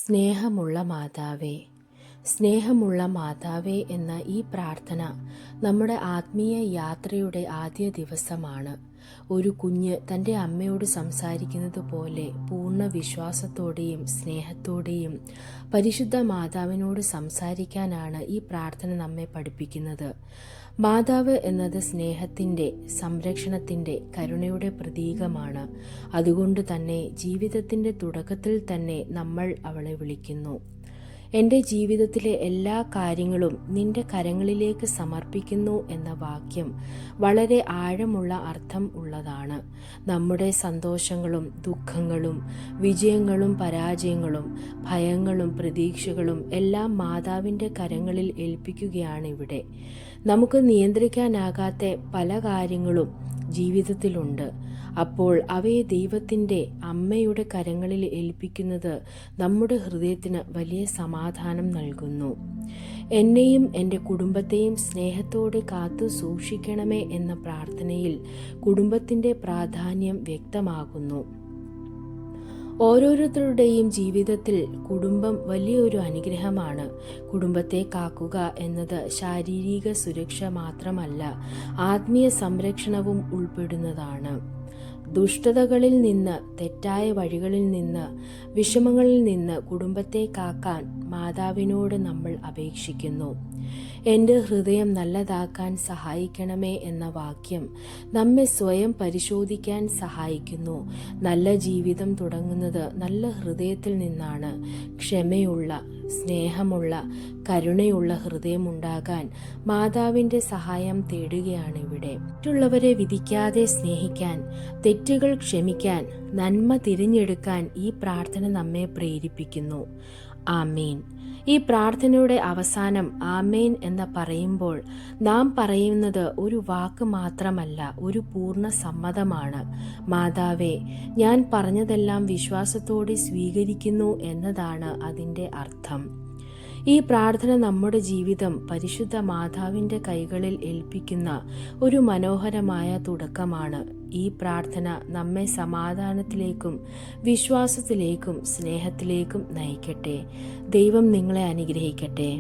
സ്നേഹമുള്ള മാതാവേ, സ്നേഹമുള്ള മാതാവേ എന്ന ഈ പ്രാർത്ഥന നമ്മുടെ ആത്മീയ യാത്രയുടെ ആദ്യ ദിവസമാണ്. ഒരു കുഞ്ഞ് തൻ്റെ അമ്മയോട് സംസാരിക്കുന്നത് പോലെ പൂർണ്ണ വിശ്വാസത്തോടെയും സ്നേഹത്തോടെയും പരിശുദ്ധ മാതാവിനോട് സംസാരിക്കാനാണ് ഈ പ്രാർത്ഥന നമ്മെ പഠിപ്പിക്കുന്നത്. മാതാവ് എന്നത് സ്നേഹത്തിൻ്റെ, സംരക്ഷണത്തിൻ്റെ, കരുണയുടെ പ്രതീകമാണ്. അതുകൊണ്ട് തന്നെ ജീവിതത്തിൻ്റെ തുടക്കത്തിൽ തന്നെ നമ്മൾ അവളെ വിളിക്കുന്നു. എൻ്റെ ജീവിതത്തിലെ എല്ലാ കാര്യങ്ങളും നിന്റെ കരങ്ങളിലേക്ക് സമർപ്പിക്കുന്നു എന്ന വാക്യം വളരെ ആഴമുള്ള അർത്ഥം ഉള്ളതാണ്. നമ്മുടെ സന്തോഷങ്ങളും ദുഃഖങ്ങളും വിജയങ്ങളും പരാജയങ്ങളും ഭയങ്ങളും പ്രതീക്ഷകളും എല്ലാം മാതാവിൻ്റെ കരങ്ങളിൽ ഏൽപ്പിക്കുകയാണിവിടെ. നമുക്ക് നിയന്ത്രിക്കാനാകാത്ത പല കാര്യങ്ങളും ജീവിതത്തിലുണ്ട്. അപ്പോൾ അവയെ ദൈവത്തിൻ്റെ, അമ്മയുടെ കരങ്ങളിൽ ഏൽപ്പിക്കുന്നത് നമ്മുടെ ഹൃദയത്തിന് വലിയ സമാധാനം നൽകുന്നു. എന്നെയും എൻ്റെ കുടുംബത്തെയും സ്നേഹത്തോടെ കാത്തു സൂക്ഷിക്കണമേ എന്ന പ്രാർത്ഥനയിൽ കുടുംബത്തിൻ്റെ പ്രാധാന്യം വ്യക്തമാകുന്നു. ഓരോരുത്തരുടെയും ജീവിതത്തിൽ കുടുംബം വലിയൊരു അനുഗ്രഹമാണ്. കുടുംബത്തെ കാക്കുക എന്നത് ശാരീരിക സുരക്ഷ മാത്രമല്ല, ആത്മീയ സംരക്ഷണവും ഉൾപ്പെടുന്നതാണ്. ദുഷ്ടതകളിൽ നിന്ന്, തെറ്റായ വഴികളിൽ നിന്ന്, വിഷമങ്ങളിൽ നിന്ന് കുടുംബത്തെ കാക്കാൻ മാതാവിനോട് നമ്മൾ അപേക്ഷിക്കുന്നു. എൻ്റെ ഹൃദയം നല്ലതാക്കാൻ സഹായിക്കണമേ എന്ന വാക്യം നമ്മെ സ്വയം പരിശോധിക്കാൻ സഹായിക്കുന്നു. നല്ല ജീവിതം തുടങ്ങുന്നത് നല്ല ഹൃദയത്തിൽ നിന്നാണ്. ക്ഷമയുള്ള, സ്നേഹമുള്ള, കരുണയുള്ള ഹൃദയമുണ്ടാകാൻ മാതാവിൻ്റെ സഹായം തേടുകയാണിവിടെ. മറ്റുള്ളവരെ വിധിക്കാതെ സ്നേഹിക്കാൻ, തെറ്റുകൾ ക്ഷമിക്കാൻ, നന്മ തിരഞ്ഞെടുക്കാൻ ഈ പ്രാർത്ഥന നമ്മെ പ്രേരിപ്പിക്കുന്നു. ആമേൻ. ഈ പ്രാർത്ഥനയുടെ അവസാനം ആമേൻ എന്ന് പറയുമ്പോൾ നാം പറയുന്നത് ഒരു വാക്ക് മാത്രമല്ല, ഒരു പൂർണ്ണ സമ്മതമാണ്. മാതാവേ, ഞാൻ പറഞ്ഞതെല്ലാം വിശ്വാസത്തോടെ സ്വീകരിക്കുന്നു എന്നതാണ് അതിൻ്റെ അർത്ഥം. ഈ പ്രാർത്ഥന നമ്മുടെ ജീവിതം പരിശുദ്ധ മാതാവിൻ്റെ കൈകളിൽ ഏൽപ്പിക്കുന്ന ഒരു മനോഹരമായ തുടക്കമാണ്. ഈ പ്രാർത്ഥന നമ്മെ സമാധാനത്തിലേക്കും വിശ്വാസത്തിലേക്കും സ്നേഹത്തിലേക്കും നയിക്കട്ടെ. ദൈവം നിങ്ങളെ അനുഗ്രഹിക്കട്ടെ.